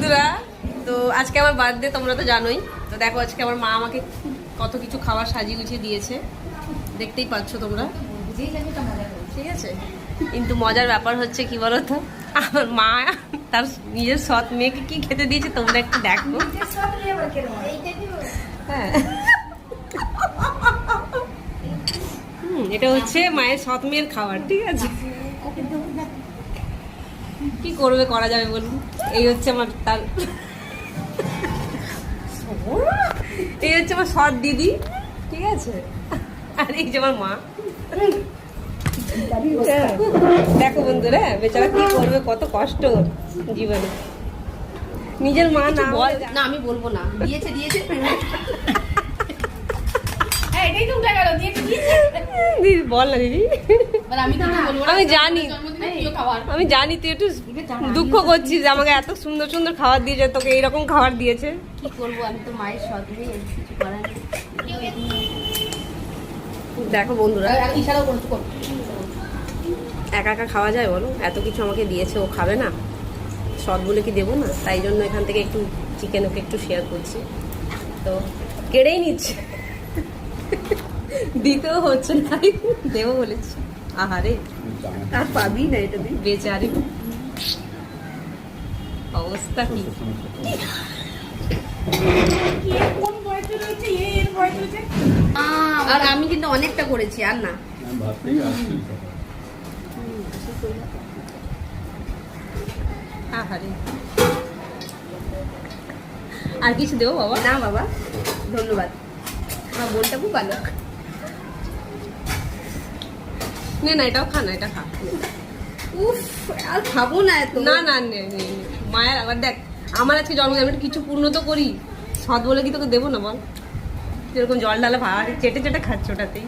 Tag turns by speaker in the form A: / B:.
A: বন্ধুরা, তো আজকে আমার বার্থডে, তোমরা তো জানোই। তো দেখো আজকে আমার মা আমাকে কত কিছু খাবার সাজিয়ে গুছিয়ে দিয়েছে, দেখতেই পাচ্ছ তোমরা, ঠিক আছে। কিন্তু মজার ব্যাপার হচ্ছে কি বলতো, আমার মা তার নিজের সৎ মেয়েকে কি খেতে দিয়েছে তোমরা একটু দেখো। হ্যাঁ, এটা হচ্ছে মায়ের সৎ মেয়ের খাবার, ঠিক আছে। কি করবে, করা যাবে বলুন। এই হচ্ছে আমার তার এই হচ্ছে আমার সৎ দিদি, ঠিক আছে। আর এই যে আমার মা। দেখো বন্ধুরা, বেচারা কি করবে, কত কষ্ট জীবনে। নিজের মা না বল না, আমি বলবো না। দিয়েছে দিয়েছে দিদি, বল না দিদি। আমি জানি, আমি জানি তুই একটু দুঃখ করছিস যে আমাকে এত সুন্দর সুন্দর খাবার দিয়েছে, তোকে এইরকম খাবার দিয়েছে।
B: কি করবো, আমি তো মায়ের সৎ মেয়ে, কিছু করার নেই।
A: দেখো বন্ধুরা, একা একা খাওয়া যায় বলো? এত কিছু আমাকে দিয়েছে, ও খাবে না? সৎ বলে কি দেবো না? তাই জন্য এখান থেকে একটু চিকেন ওকে একটু শেয়ার করছি। তো কেড়েই নিচ্ছে, দিতেও হচ্ছে না, দেবো বলেছি। আহারে, আর পাবি না, এটা দিয়ে বেচারি অবস্থা কি। আর আমি কিন্তু অনেকটা করেছি, আর না। আহারে, আর কিছু দেবো বাবা? না বাবা, ধন্যবাদ, আমার বোনটা খুব ভালো। নে না, এটাও খা না, এটা খা।
B: উফ, আর খাবো না এত।
A: না না, নে নে, মায়ের আবার দেখ, আমার আজকে জন্মদিন, আমি কিছু পূর্ণ তো করি। সৎ বলে কি তোকে দেবো না বল? এরকম জল ঢালা ভাড়া চেটে চেটে খাচ্ছ ওটাতেই।